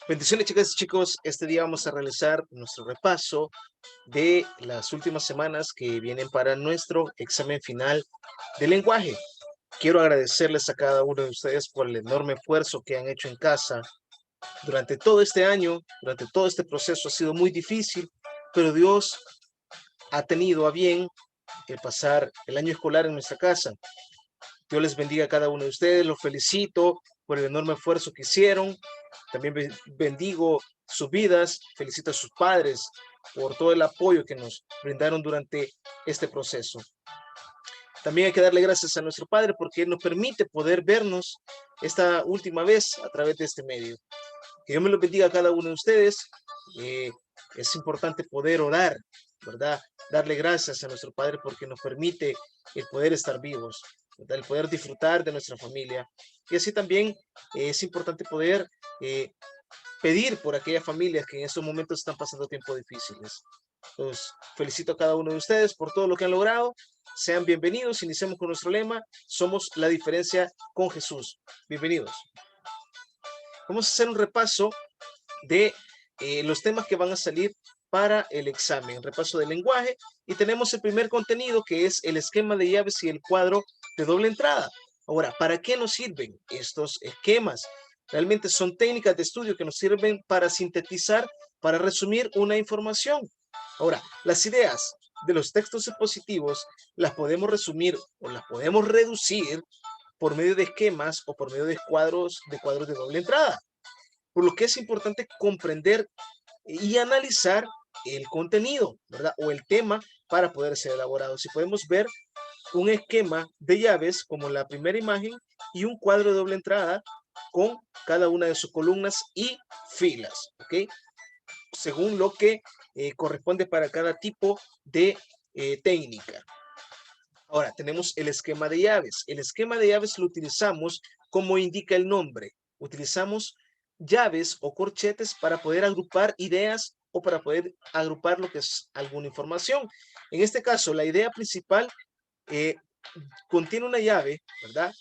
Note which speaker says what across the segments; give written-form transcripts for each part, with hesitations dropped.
Speaker 1: Bendiciones, chicas y chicos. Este día vamos a realizar nuestro repaso de las últimas semanas que vienen para nuestro examen final de lenguaje. Quiero agradecerles a cada uno de ustedes por el enorme esfuerzo que han hecho en casa durante todo este año, durante todo este proceso. Ha sido muy difícil, pero Dios ha tenido a bien el pasar el año escolar en nuestra casa. Dios les bendiga a cada uno de ustedes. Los felicito por el enorme esfuerzo que hicieron. También bendigo sus vidas. Felicito a sus padres por todo el apoyo que nos brindaron durante este proceso. También hay que darle gracias a nuestro Padre porque Él nos permite poder vernos esta última vez a través de este medio. Que Dios me lo bendiga a cada uno de ustedes. Eh, es importante poder orar, ¿verdad? Darle gracias a nuestro Padre porque nos permite el poder estar vivos, ¿verdad? El poder disfrutar de nuestra familia. Y así también es importante poder pedir por aquellas familias que en estos momentos están pasando tiempos difíciles. Los felicito a cada uno de ustedes por todo lo que han logrado. Sean bienvenidos. Iniciemos con nuestro lema. Somos la diferencia con Jesús. Bienvenidos. Vamos a hacer un repaso de los temas que van a salir para el examen, repaso del lenguaje, y tenemos el primer contenido que es el esquema de llaves y el cuadro de doble entrada. Ahora, ¿para qué nos sirven estos esquemas? Realmente son técnicas de estudio que nos sirven para sintetizar, para resumir una información. Ahora, las ideas de los textos expositivos las podemos resumir o las podemos reducir por medio de esquemas o por medio de cuadros de doble entrada, por lo que es importante comprender y analizar el contenido, ¿verdad? O el tema para poder ser elaborado. Si podemos ver un esquema de llaves como la primera imagen y un cuadro de doble entrada con cada una de sus columnas y filas, ¿ok? Según lo que corresponde para cada tipo de técnica. Ahora, tenemos el esquema de llaves. El esquema de llaves lo utilizamos como indica el nombre. Utilizamos llaves o corchetes para poder agrupar ideas o para poder agrupar lo que es alguna información. En este caso, la idea principal eh, contiene una llave, ¿verdad?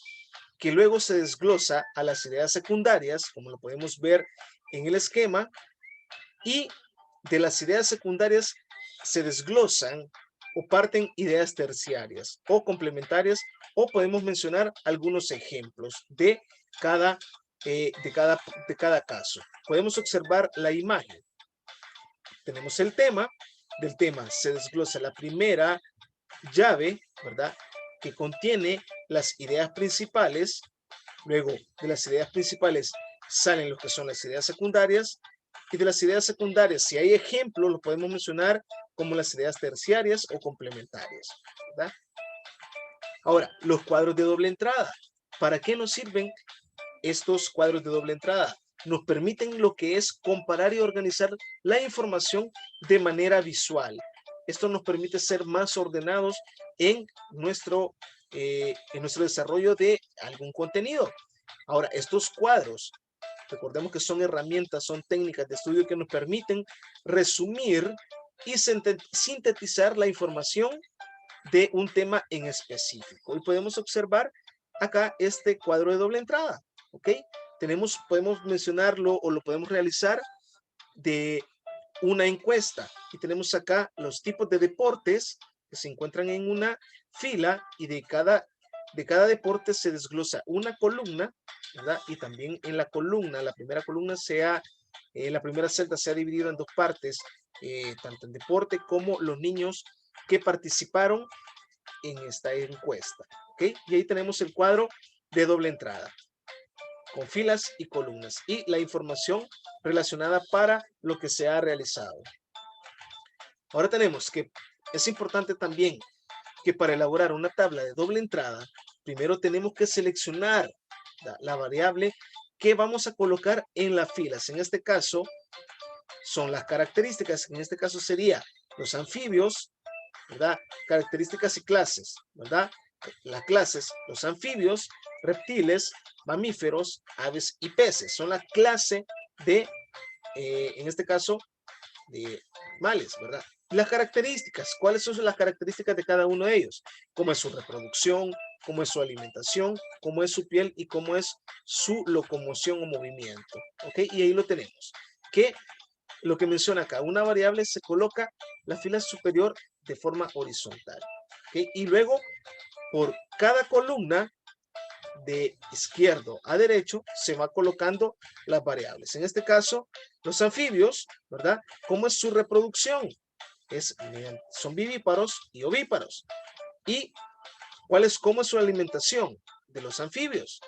Speaker 1: Que luego se desglosa a las ideas secundarias, como lo podemos ver en el esquema, y de las ideas secundarias se desglosan o parten ideas terciarias o complementarias, o podemos mencionar algunos ejemplos cada, de cada, de cada caso. Podemos observar la imagen. Tenemos el tema, del tema se desglosa la primera llave, ¿verdad? Que contiene las ideas principales. Luego de las ideas principales salen lo que son las ideas secundarias, y de las ideas secundarias, si hay ejemplos, lo podemos mencionar como las ideas terciarias o complementarias, ¿verdad? Ahora, los cuadros de doble entrada. ¿Para qué nos sirven estos cuadros de doble entrada? Nos permiten lo que es comparar y organizar la información de manera visual. Esto nos permite ser más ordenados en nuestro desarrollo de algún contenido. Ahora, estos cuadros, recordemos que son herramientas, son técnicas de estudio que nos permiten resumir y sintetizar la información de un tema en específico. Y podemos observar acá este cuadro de doble entrada, ¿ok? Podemos mencionarlo o lo podemos realizar de una encuesta. Y tenemos acá los tipos de deportes que se encuentran en una fila, y de cada deporte se desglosa una columna, ¿verdad? Y también en la columna, la primera columna la primera celda se ha dividido en dos partes, tanto en deporte como los niños que participaron en esta encuesta, ¿ok? Y ahí tenemos el cuadro de doble entrada con filas y columnas y la información relacionada para lo que se ha realizado. Ahora tenemos que es importante también que para elaborar una tabla de doble entrada, primero tenemos que seleccionar la variable que vamos a colocar en las filas. En este caso son las características, en este caso sería los anfibios, ¿verdad? Características y clases, ¿verdad? Las clases, los anfibios, reptiles, mamíferos, aves y peces. Son la clase en este caso, de animales, ¿verdad? Las características, ¿cuáles son las características de cada uno de ellos? ¿Cómo es su reproducción? cómo es su alimentación, cómo es su piel y cómo es su locomoción o movimiento. ¿Ok? Y ahí lo tenemos. Que lo que menciona acá, una variable se coloca la fila superior de forma horizontal. ¿Ok? Y luego, por cada columna, de izquierdo a derecho se va colocando las variables. En este caso, los anfibios, ¿verdad? ¿Cómo es su reproducción? Son vivíparos y ovíparos. ¿Y cómo es su alimentación de los anfibios?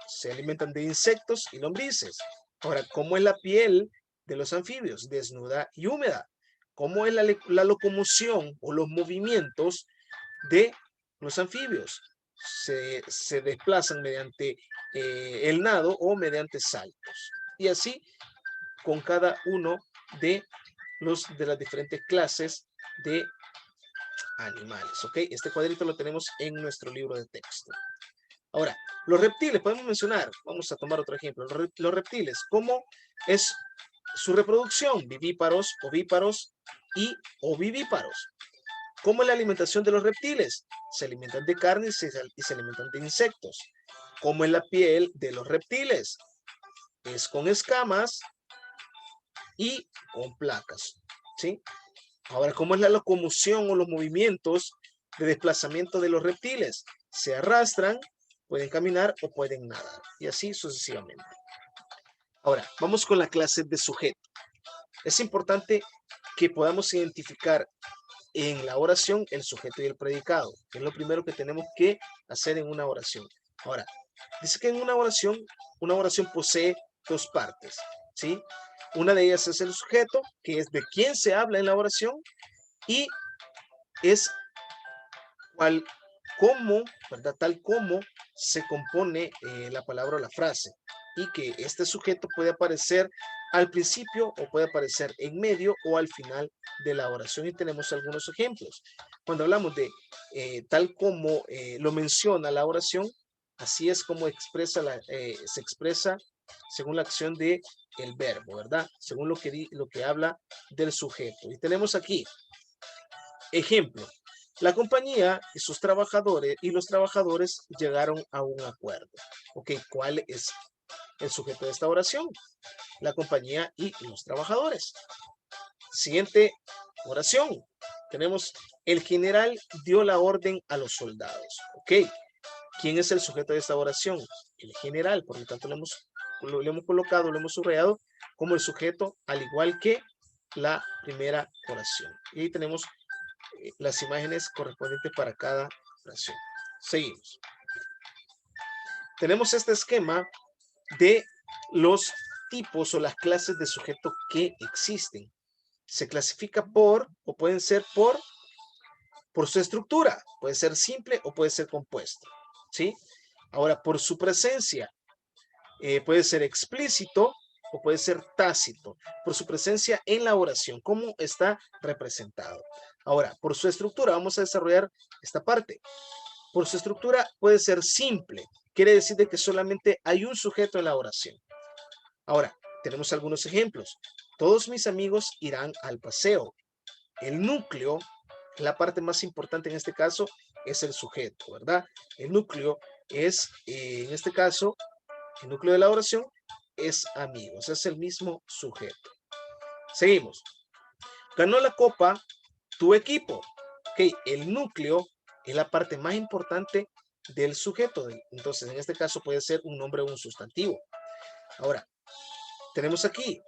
Speaker 1: Se alimentan de insectos y lombrices. Ahora, ¿cómo es la piel de los anfibios? Desnuda y húmeda. ¿Cómo es la locomoción o los movimientos de los anfibios? Se desplazan mediante el nado o mediante saltos. Y así con cada uno de las diferentes clases de animales. ¿Ok? Este cuadrito lo tenemos en nuestro libro de texto. Ahora, los reptiles, podemos mencionar, vamos a tomar otro ejemplo, los reptiles, ¿cómo es su reproducción? Vivíparos, ovíparos y ovivíparos. ¿Cómo es la alimentación de los reptiles? Se alimentan de carne y se alimentan de insectos. ¿Cómo es la piel de los reptiles? Es con escamas y con placas. ¿Sí? Ahora, ¿cómo es la locomoción o los movimientos de desplazamiento de los reptiles? Se arrastran, pueden caminar o pueden nadar. Y así sucesivamente. Ahora, vamos con la clase de sujeto. Es importante que podamos identificar en la oración el sujeto y el predicado. Es lo primero que tenemos que hacer en una oración. Ahora, dice que en una oración posee dos partes, ¿sí? Una de ellas es el sujeto, que es de quién se habla en la oración, y es cómo, ¿verdad? Tal como se compone la palabra o la frase. Y que este sujeto puede aparecer al principio o puede aparecer en medio o al final de la oración. Y tenemos algunos ejemplos. Cuando hablamos de tal como lo menciona la oración, así es como se expresa según la acción de el verbo, ¿verdad? Según lo que habla del sujeto. Y tenemos aquí, ejemplo, la compañía y los trabajadores llegaron a un acuerdo. Ok, ¿cuál es el sujeto de esta oración? La compañía y los trabajadores. Siguiente oración. Tenemos, el general dio la orden a los soldados. Ok, ¿quién es el sujeto de esta oración? El general, por lo tanto lo hemos colocado, lo hemos subrayado como el sujeto, al igual que la primera oración. Y ahí tenemos las imágenes correspondientes para cada oración. Seguimos. Tenemos este esquema de los tipos o las clases de sujeto que existen. Se clasifica o pueden ser por su estructura. Puede ser simple o puede ser compuesto. ¿Sí? Ahora, por su presencia, puede ser explícito o puede ser tácito. Por su presencia en la oración, cómo está representado. Ahora, por su estructura, vamos a desarrollar esta parte. Por su estructura puede ser simple. Quiere decir de que solamente hay un sujeto en la oración. Ahora, tenemos algunos ejemplos. Todos mis amigos irán al paseo. El núcleo, la parte más importante en este caso, es el sujeto, ¿verdad? El núcleo es, en este caso, el núcleo de la oración es amigos, es el mismo sujeto. Seguimos. Ganó la copa tu equipo. Ok, el núcleo es la parte más importante del sujeto. Entonces, en este caso puede ser un nombre o un sustantivo. Ahora, tenemos aquí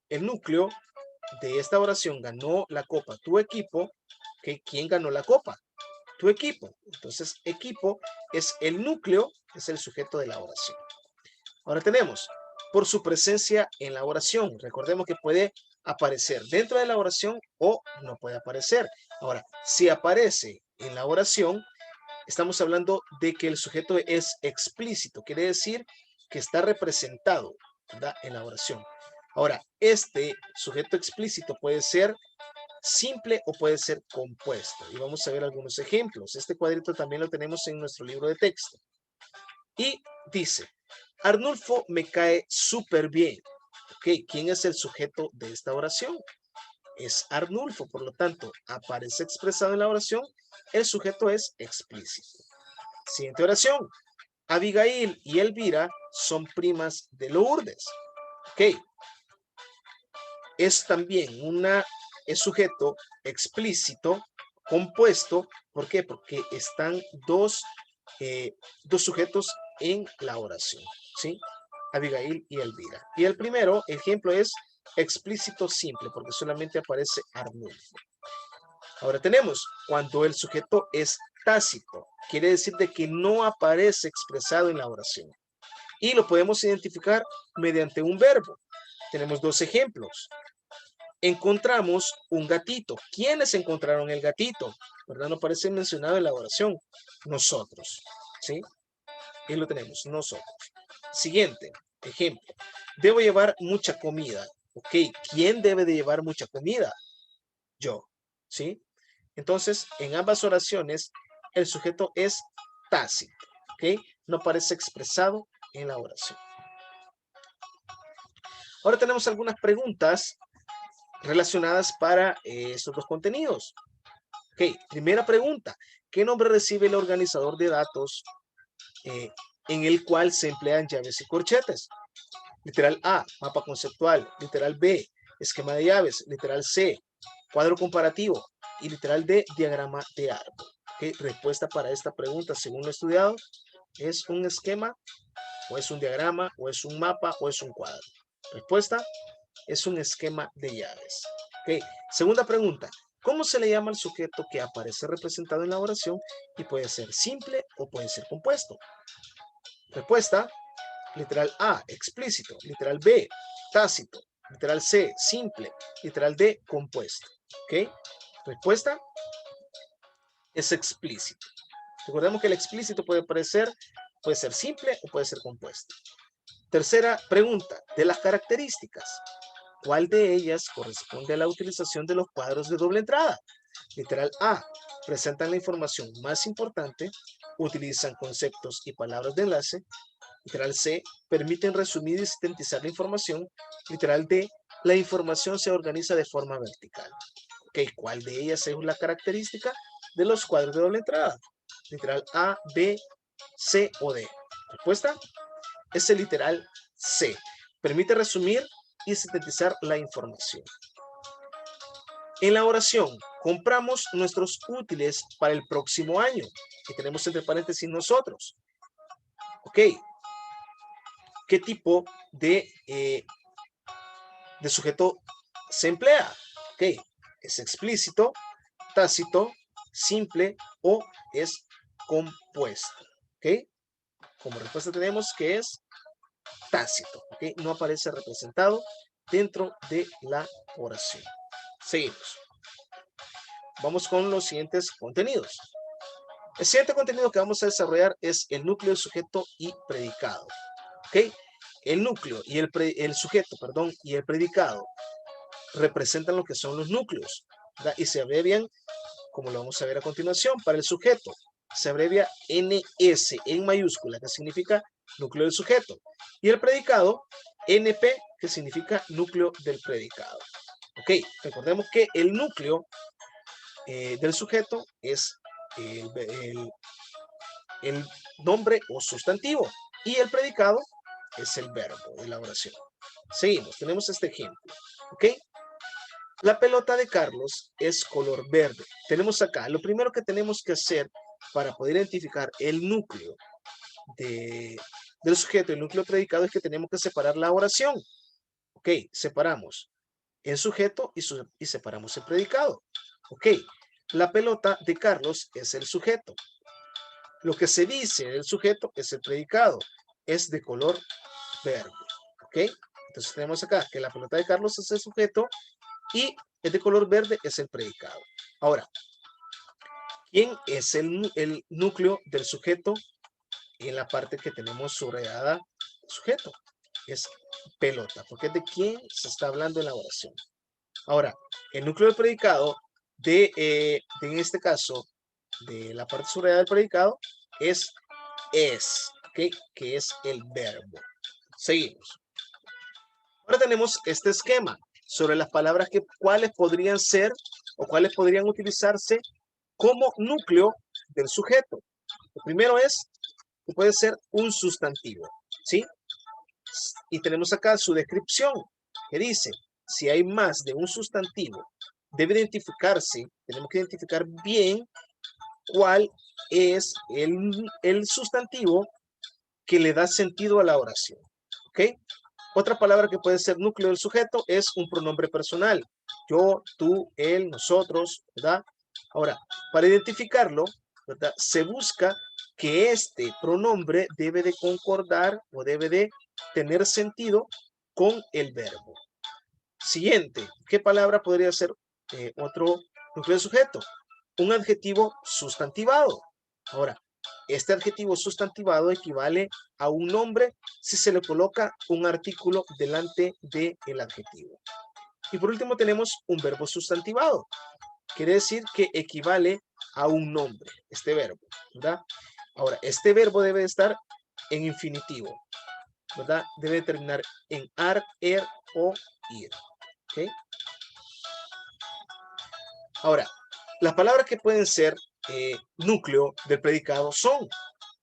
Speaker 1: el núcleo de esta oración. Ganó la copa tu equipo. Okay, ¿quién ganó la copa? Tu equipo. Entonces, equipo es el núcleo, es el sujeto de la oración. Ahora tenemos, por su presencia en la oración. Recordemos que puede aparecer dentro de la oración o no puede aparecer. Ahora, si aparece en la oración, estamos hablando de que el sujeto es explícito. Quiere decir que está representado, ¿verdad?, en la oración. Ahora, este sujeto explícito puede ser simple o puede ser compuesto. Y vamos a ver algunos ejemplos. Este cuadrito también lo tenemos en nuestro libro de texto. Y dice, Arnulfo me cae súper bien. Ok, ¿quién es el sujeto de esta oración? Es Arnulfo, por lo tanto, aparece expresado en la oración, el sujeto es explícito. Siguiente oración. Abigail y Elvira son primas de Lourdes. Ok. Es también es sujeto explícito compuesto. ¿Por qué? Porque están dos sujetos en la oración, ¿sí? Abigail y Elvira. Y el primero ejemplo es explícito simple, porque solamente aparece Arnulfo. Ahora tenemos cuando el sujeto es tácito, quiere decir de que no aparece expresado en la oración. Y lo podemos identificar mediante un verbo. Tenemos dos ejemplos. Encontramos un gatito. ¿Quiénes encontraron el gatito? ¿Verdad? No aparece mencionado en la oración. Nosotros, ¿sí? Y lo tenemos, nosotros. Siguiente ejemplo. Debo llevar mucha comida. Ok, ¿quién debe de llevar mucha comida? Yo, ¿sí? Entonces, en ambas oraciones, el sujeto es tácito, ¿ok? No aparece expresado en la oración. Ahora tenemos algunas preguntas relacionadas para estos dos contenidos. Ok, primera pregunta. ¿Qué nombre recibe el organizador de datos en el cual se emplean llaves y corchetes? Literal A, mapa conceptual. Literal B, esquema de llaves. Literal C, cuadro comparativo. Y literal D, diagrama de árbol. ¿Okay? Respuesta para esta pregunta, según lo estudiado, ¿es un esquema, o es un diagrama, o es un mapa, o es un cuadro? Respuesta, es un esquema de llaves. ¿Okay? Segunda pregunta, ¿cómo se le llama al sujeto que aparece representado en la oración y puede ser simple o puede ser compuesto? Respuesta, literal A, explícito. Literal B, tácito. Literal C, simple. Literal D, compuesto. ¿Ok? Respuesta es explícito. Recordemos que el explícito puede ser simple o puede ser compuesto. Tercera pregunta, de las características, ¿cuál de ellas corresponde a la utilización de los cuadros de doble entrada? Literal A, presentan la información más importante, utilizan conceptos y palabras de enlace. Literal C, permiten resumir y sintetizar la información. Literal D, la información se organiza de forma vertical. Ok, ¿cuál de ellas es la característica de los cuadros de doble entrada? Literal A, B, C o D. Respuesta es el literal C. Permite resumir y sintetizar la información. En la oración, compramos nuestros útiles para el próximo año. Y tenemos entre paréntesis nosotros. Ok. ¿Qué tipo de sujeto se emplea? Ok. ¿Es explícito, tácito, simple o es compuesto? Ok. Como respuesta tenemos que es tácito. Ok. No aparece representado dentro de la oración. Seguimos. Vamos con los siguientes contenidos. El siguiente contenido que vamos a desarrollar es el núcleo, sujeto y predicado. ¿Ok? El núcleo y el sujeto, perdón, y el predicado representan lo que son los núcleos, ¿verdad? Y se abrevian, como lo vamos a ver a continuación. Para el sujeto se abrevia NS en mayúscula, que significa núcleo del sujeto. Y el predicado, NP, que significa núcleo del predicado. Ok, recordemos que el núcleo del sujeto es el nombre o sustantivo y el predicado es el verbo de la oración. Seguimos, tenemos este ejemplo, ¿ok? La pelota de Carlos es color verde. Tenemos acá, lo primero que tenemos que hacer para poder identificar el núcleo del sujeto, el núcleo predicado, es que tenemos que separar la oración. Ok, separamos el sujeto y separamos el predicado. Ok, la pelota de Carlos es el sujeto. Lo que se dice del sujeto es el predicado. Es de color verde. ¿Ok? Entonces tenemos acá que la pelota de Carlos es el sujeto y es de color verde es el predicado. Ahora, ¿quién es el núcleo del sujeto? En la parte que tenemos subrayada sujeto. Es pelota, porque es de quién se está hablando en la oración. Ahora, el núcleo del predicado en este caso, de la parte subrayada del predicado, es, ¿ok? Que es el verbo. Seguimos. Ahora tenemos este esquema sobre las palabras cuáles podrían ser o cuáles podrían utilizarse como núcleo del sujeto. Lo primero es que puede ser un sustantivo, ¿sí? Y tenemos acá su descripción, que dice, si hay más de un sustantivo, debe identificarse, tenemos que identificar bien cuál es el sustantivo que le da sentido a la oración, ¿ok? Otra palabra que puede ser núcleo del sujeto es un pronombre personal. Yo, tú, él, nosotros, ¿verdad? Ahora, para identificarlo, ¿verdad? Se busca que este pronombre debe de concordar o debe de tener sentido con el verbo. Siguiente, ¿qué palabra podría ser otro núcleo del sujeto? Un adjetivo sustantivado. Ahora, este adjetivo sustantivado equivale a un nombre si se le coloca un artículo delante del adjetivo. Y por último tenemos un verbo sustantivado. Quiere decir que equivale a un nombre, este verbo, ¿verdad? Ahora, este verbo debe estar en infinitivo, ¿verdad? Debe terminar en ar, er o ir, ¿ok? Ahora, las palabras que pueden ser núcleo del predicado son,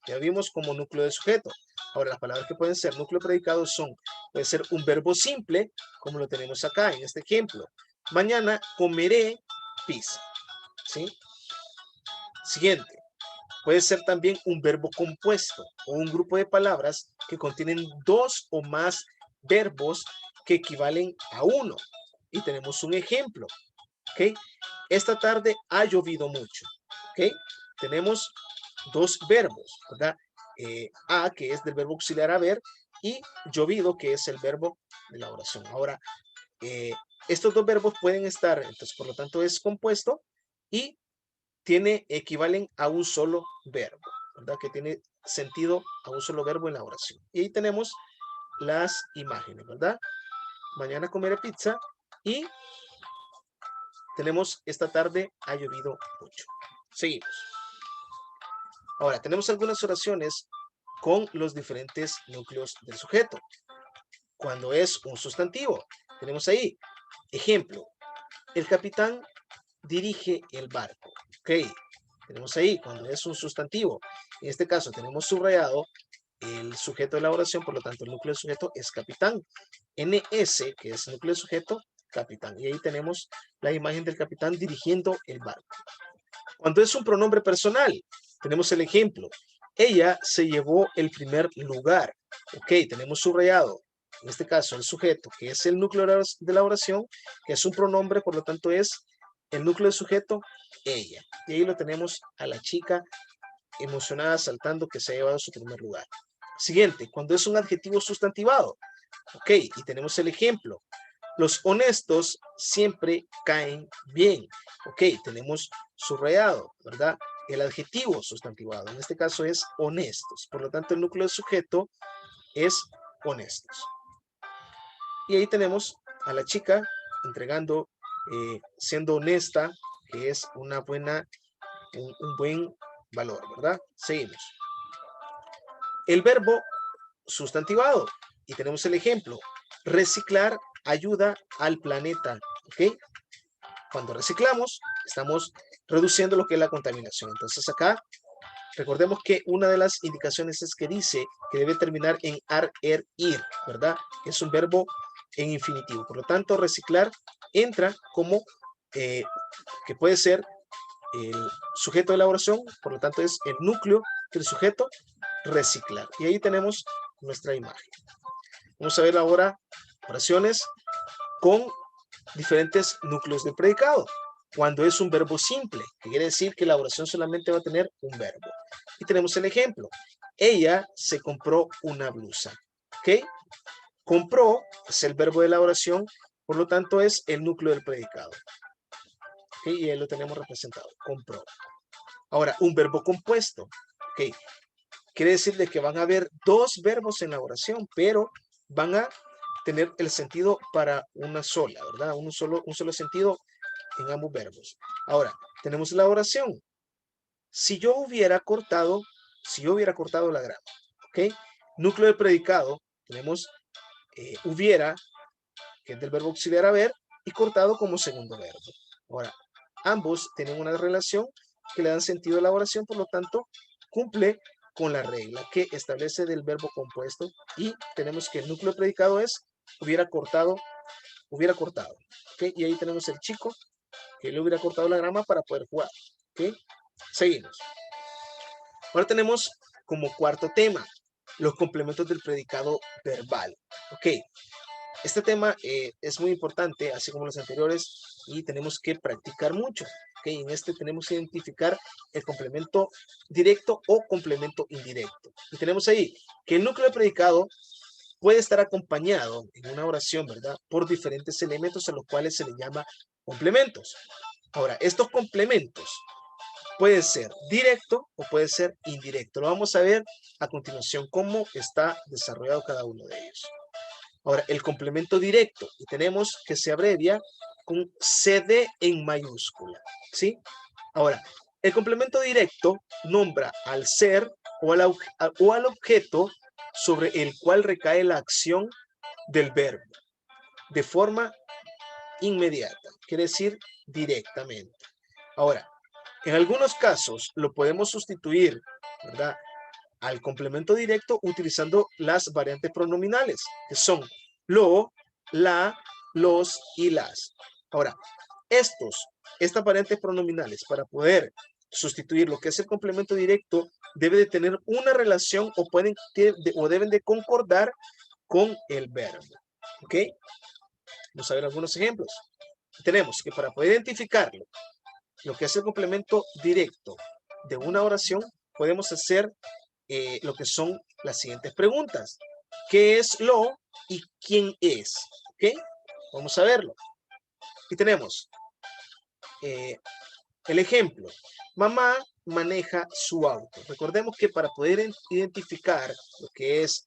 Speaker 1: ya vimos como núcleo del sujeto. Ahora, las palabras que pueden ser núcleo predicado son, puede ser un verbo simple, como lo tenemos acá en este ejemplo. Mañana comeré pizza, ¿sí? Siguiente, puede ser también un verbo compuesto o un grupo de palabras que contienen dos o más verbos que equivalen a uno. Y tenemos un ejemplo, ¿ok? Esta tarde ha llovido mucho, ¿ok? Tenemos dos verbos, ¿verdad? A, que es del verbo auxiliar haber, y llovido, que es el verbo de la oración. Ahora, eh, estos dos verbos pueden estar, entonces, por lo tanto, es compuesto y equivalen a un solo verbo, ¿verdad? Que tiene sentido a un solo verbo en la oración. Y ahí tenemos las imágenes, ¿verdad? Mañana comeré pizza y tenemos esta tarde ha llovido mucho. Seguimos. Ahora, tenemos algunas oraciones con los diferentes núcleos del sujeto. Cuando es un sustantivo, tenemos ahí, ejemplo, el capitán dirige el barco. Ok, tenemos ahí, cuando es un sustantivo. En este caso tenemos subrayado el sujeto de la oración, por lo tanto el núcleo del sujeto es capitán. NS, que es el núcleo del sujeto, capitán. Y ahí tenemos la imagen del capitán dirigiendo el barco. Cuando es un pronombre personal, tenemos el ejemplo. Ella se llevó el primer lugar. Ok, tenemos subrayado, en este caso, el sujeto, que es el núcleo de la oración, que es un pronombre, por lo tanto es el núcleo del sujeto, ella. Y ahí lo tenemos a la chica emocionada saltando que se ha llevado su primer lugar. Siguiente, cuando es un adjetivo sustantivado. Ok, y tenemos el ejemplo. Los honestos siempre caen bien. Ok, tenemos subrayado, ¿verdad? El adjetivo sustantivado, en este caso es honestos. Por lo tanto, el núcleo del sujeto es honestos. Y ahí tenemos a la chica entregando, siendo honesta, que es una buena, un buen valor, ¿verdad? Seguimos. El verbo sustantivado. Y tenemos el ejemplo. Reciclar ayuda al planeta. ¿Ok? Cuando reciclamos, estamos reduciendo lo que es la contaminación. Entonces acá, recordemos que una de las indicaciones es que dice que debe terminar en ar, er, ir, ¿verdad? Es un verbo en infinitivo. Por lo tanto, reciclar entra como que puede ser el sujeto de la oración, por lo tanto es el núcleo del sujeto, reciclar. Y ahí tenemos nuestra imagen. Vamos a ver ahora oraciones con diferentes núcleos del predicado. Cuando es un verbo simple, que quiere decir que la oración solamente va a tener un verbo. Y tenemos el ejemplo. Ella se compró una blusa. ¿Ok? Compró es el verbo de la oración, por lo tanto es el núcleo del predicado. ¿Ok? Y ahí lo tenemos representado. Compró. Ahora, un verbo compuesto. ¿Ok? Quiere decir de que van a haber dos verbos en la oración, pero van a tener el sentido para una sola, ¿verdad? Un solo sentido en ambos verbos. Ahora, tenemos la oración. Si yo hubiera cortado la grama, ¿ok? Núcleo de predicado, tenemos hubiera, que es del verbo auxiliar haber, y cortado como segundo verbo. Ahora, ambos tienen una relación que le dan sentido a la oración, por lo tanto, cumple con la regla que establece del verbo compuesto y tenemos que el núcleo de predicado es hubiera cortado, ¿ok? Y ahí tenemos el chico que le hubiera cortado la grama para poder jugar, ¿ok? Seguimos. Ahora tenemos como cuarto tema los complementos del predicado verbal, ¿ok? Este tema es muy importante, así como los anteriores, y tenemos que practicar mucho. ¿Okay? En este tenemos que identificar el complemento directo o complemento indirecto. Y tenemos ahí que el núcleo de predicado puede estar acompañado en una oración, ¿verdad? Por diferentes elementos a los cuales se le llama complementos. Ahora, estos complementos pueden ser directo o puede ser indirecto. Lo vamos a ver a continuación cómo está desarrollado cada uno de ellos. Ahora, el complemento directo, y tenemos que se abrevia con CD en mayúscula, ¿sí? Ahora, el complemento directo nombra al ser o al objeto sobre el cual recae la acción del verbo de forma inmediata, quiere decir directamente. Ahora, en algunos casos lo podemos sustituir, ¿verdad? Al complemento directo utilizando las variantes pronominales, que son lo, la, los y las. Ahora, estas variantes pronominales, para poder sustituir lo que es el complemento directo, debe de tener una relación o deben de concordar con el verbo. ¿Ok? Vamos a ver algunos ejemplos. Tenemos que para poder identificarlo, lo que es el complemento directo de una oración, podemos hacer lo que son las siguientes preguntas. ¿Qué es lo y quién es? ¿Ok? Vamos a verlo. Y tenemos el ejemplo. Mamá maneja su auto. Recordemos que para poder identificar lo que es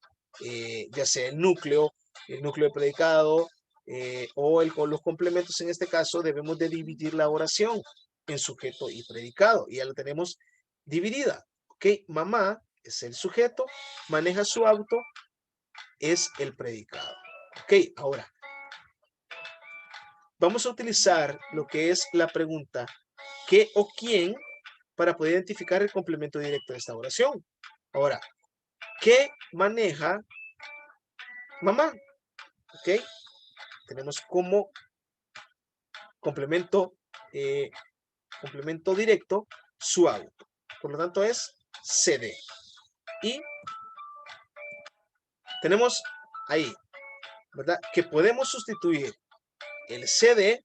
Speaker 1: ya sea el núcleo de predicado o los complementos en este caso, debemos de dividir la oración en sujeto y predicado. Y ya la tenemos dividida. ¿Ok? Mamá es el sujeto, maneja su auto, es el predicado. Ok, ahora vamos a utilizar lo que es la pregunta ¿qué o quién? Para poder identificar el complemento directo de esta oración. Ahora, ¿qué maneja mamá? Ok, tenemos como complemento, complemento directo su auto. Por lo tanto es CD. Y tenemos ahí, ¿verdad? Que podemos sustituir el CD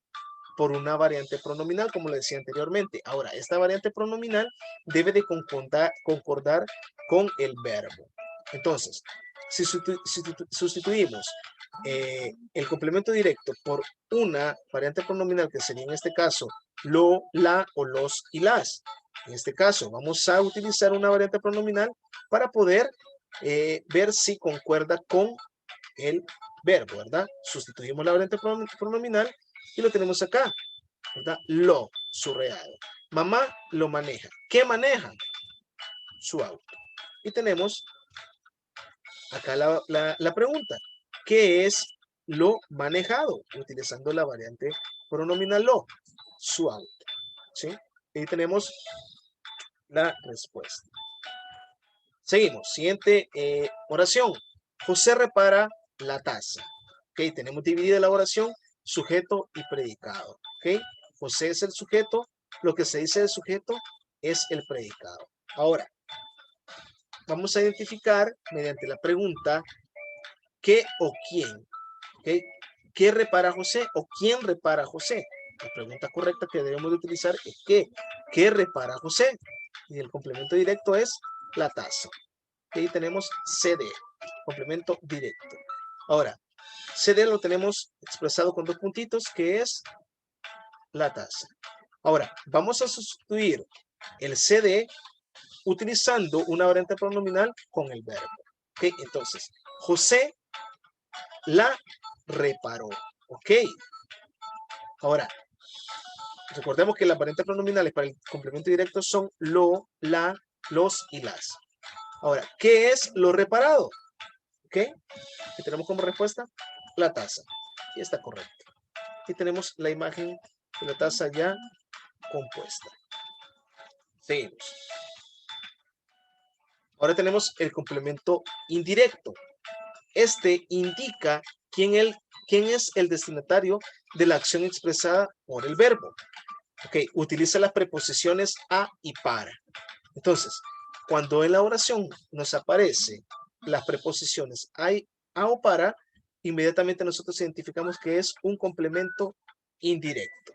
Speaker 1: por una variante pronominal, como le decía anteriormente. Ahora, esta variante pronominal debe de concordar con el verbo. Entonces, si sustituimos el complemento directo por una variante pronominal, que sería en este caso lo, la o los y las. En este caso, vamos a utilizar una variante pronominal para poder ver si concuerda con el verbo, ¿verdad? Sustituimos la variante pronominal y lo tenemos acá, ¿verdad? Lo, subrayado. Mamá lo maneja. ¿Qué maneja? Su auto. Y tenemos acá la pregunta. ¿Qué es lo manejado? Utilizando la variante pronominal lo, su auto. ¿Sí? Y tenemos la respuesta. Seguimos. Siguiente oración. José repara la taza. Ok, tenemos dividida la oración, sujeto y predicado. Ok, José es el sujeto, lo que se dice del sujeto es el predicado. Ahora, vamos a identificar mediante la pregunta ¿qué o quién? ¿Okay? ¿Qué repara José o quién repara José? La pregunta correcta que debemos de utilizar es ¿qué repara José? Y el complemento directo es la taza. Ahí tenemos CD, complemento directo. Ahora, CD lo tenemos expresado con dos puntitos, que es la taza. Ahora, vamos a sustituir el CD utilizando una variante pronominal con el verbo. ¿Ok? Entonces, José la reparó. ¿Ok? Ahora, recordemos que las variantes pronominales para el complemento directo son lo, la, los y las. Ahora, ¿qué es lo reparado? ¿Ok? Y tenemos como respuesta la taza. Y está correcto. Aquí tenemos la imagen de la taza ya compuesta. Seguimos. Ahora tenemos el complemento indirecto. Este indica quién es el destinatario de la acción expresada por el verbo. Ok, utiliza las preposiciones a y para. Entonces, cuando en la oración nos aparece las preposiciones a o para, inmediatamente nosotros identificamos que es un complemento indirecto.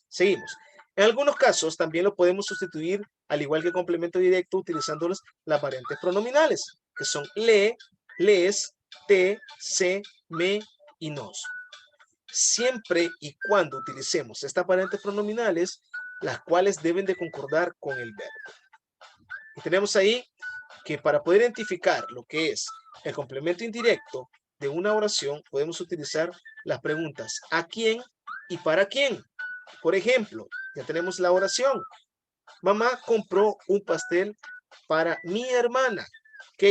Speaker 1: Seguimos. En algunos casos también lo podemos sustituir, al igual que complemento directo, utilizando las variantes pronominales, que son le, les, te, se, me y nos. Siempre y cuando utilicemos estas variantes pronominales, las cuales deben de concordar con el verbo. Y tenemos ahí que para poder identificar lo que es el complemento indirecto de una oración, podemos utilizar las preguntas ¿a quién y para quién? Por ejemplo, ya tenemos la oración. Mamá compró un pastel para mi hermana. Ok,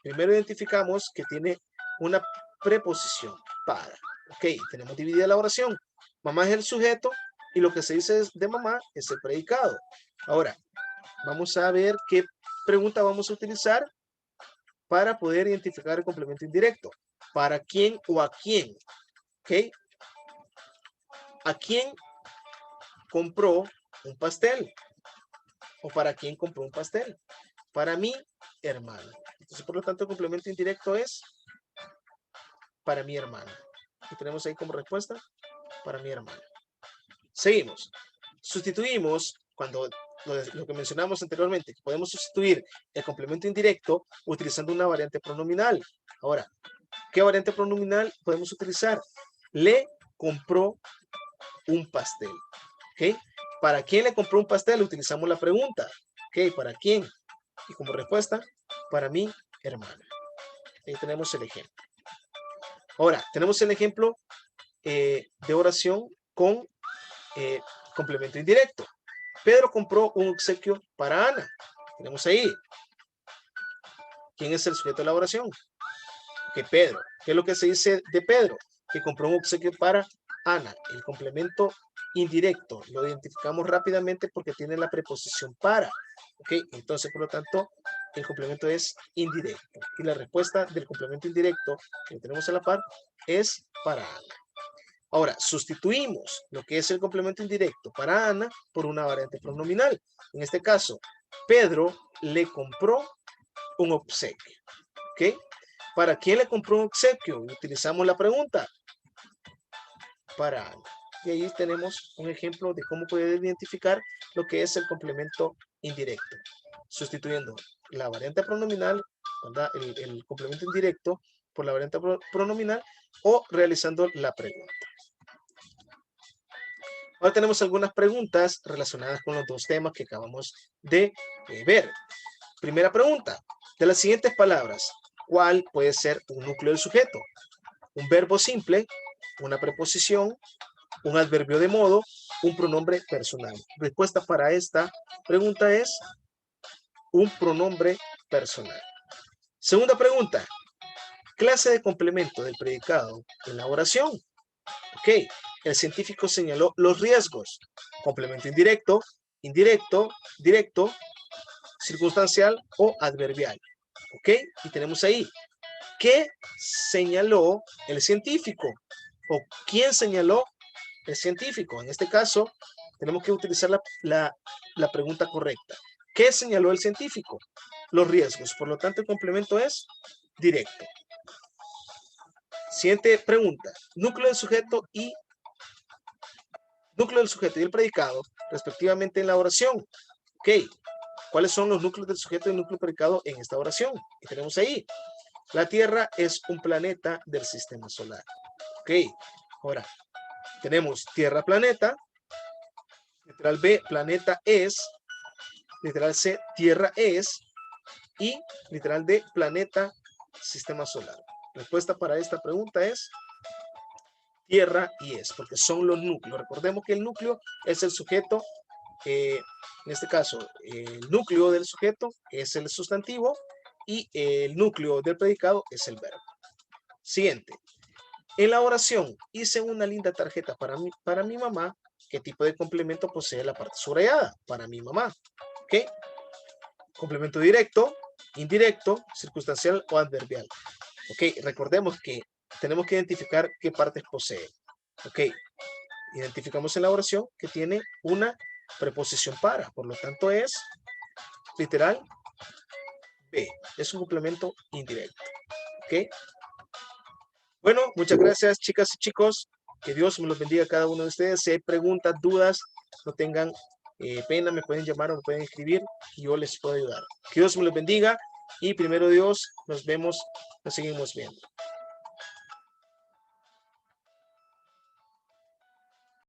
Speaker 1: primero identificamos que tiene una preposición para. Ok, tenemos dividida la oración. Mamá es el sujeto y lo que se dice de mamá es el predicado. Ahora, vamos a ver qué pregunta vamos a utilizar para poder identificar el complemento indirecto. ¿Para quién o a quién? ¿Ok? ¿A quién compró un pastel? ¿O para quién compró un pastel? Para mi hermano. Entonces, por lo tanto, el complemento indirecto es para mi hermano. Y tenemos ahí como respuesta para mi hermano. Seguimos. Sustituimos cuando lo que mencionamos anteriormente, que podemos sustituir el complemento indirecto utilizando una variante pronominal. Ahora, ¿qué variante pronominal podemos utilizar? Le compró un pastel. ¿Ok? ¿Para quién le compró un pastel? Utilizamos la pregunta. ¿Ok? ¿Para quién? Y como respuesta, para mi hermana. Ahí tenemos el ejemplo. Ahora, tenemos el ejemplo de oración con complemento indirecto. Pedro compró un obsequio para Ana. Tenemos ahí. ¿Quién es el sujeto de la oración? Que Pedro. ¿Qué es lo que se dice de Pedro? Que compró un obsequio para Ana. El complemento indirecto lo identificamos rápidamente porque tiene la preposición para. ¿Ok? Entonces, por lo tanto, el complemento es indirecto. Y la respuesta del complemento indirecto que tenemos a la par es para Ana. Ahora, sustituimos lo que es el complemento indirecto para Ana por una variante pronominal. En este caso, Pedro le compró un obsequio. ¿Ok? ¿Para quién le compró un obsequio? Utilizamos la pregunta. Para Ana. Y ahí tenemos un ejemplo de cómo poder identificar lo que es el complemento indirecto. Sustituyendo la variante pronominal, el complemento indirecto por la variante pronominal o realizando la pregunta. Ahora tenemos algunas preguntas relacionadas con los dos temas que acabamos de ver. Primera pregunta. De las siguientes palabras, ¿cuál puede ser un núcleo del sujeto? Un verbo simple, una preposición, un adverbio de modo, un pronombre personal. Respuesta para esta pregunta es un pronombre personal. Segunda pregunta. Clase de complemento del predicado en la oración. Ok, el científico señaló los riesgos. Complemento indirecto, indirecto, directo, circunstancial o adverbial. Ok, y tenemos ahí, ¿qué señaló el científico? ¿O quién señaló el científico? En este caso, tenemos que utilizar la pregunta correcta. ¿Qué señaló el científico? Los riesgos. Por lo tanto, el complemento es directo. Siguiente pregunta. Núcleo del sujeto y el predicado, respectivamente en la oración. Ok. ¿Cuáles son los núcleos del sujeto y el núcleo del predicado en esta oración? Y tenemos ahí. La Tierra es un planeta del sistema solar. Ok. Ahora, tenemos Tierra, planeta. Literal B, planeta es. Literal C, Tierra es. Y literal D, planeta, sistema solar. Respuesta para esta pregunta es Tierra y es, porque son los núcleos. Recordemos que el núcleo es el sujeto, en este caso, el núcleo del sujeto es el sustantivo y el núcleo del predicado es el verbo. Siguiente. En la oración, hice una linda tarjeta para mi mamá. ¿Qué tipo de complemento posee la parte subrayada? Para mi mamá. ¿Ok? Complemento directo, indirecto, circunstancial o adverbial. Ok, recordemos que tenemos que identificar qué partes posee. Ok, identificamos en la oración que tiene una preposición para, por lo tanto es literal B, es un complemento indirecto. Ok, bueno, muchas gracias chicas y chicos, que Dios me los bendiga a cada uno de ustedes. Si hay preguntas, dudas, no tengan pena, me pueden llamar o me pueden escribir y yo les puedo ayudar. Que Dios me los bendiga y primero Dios, nos vemos, nos seguimos viendo.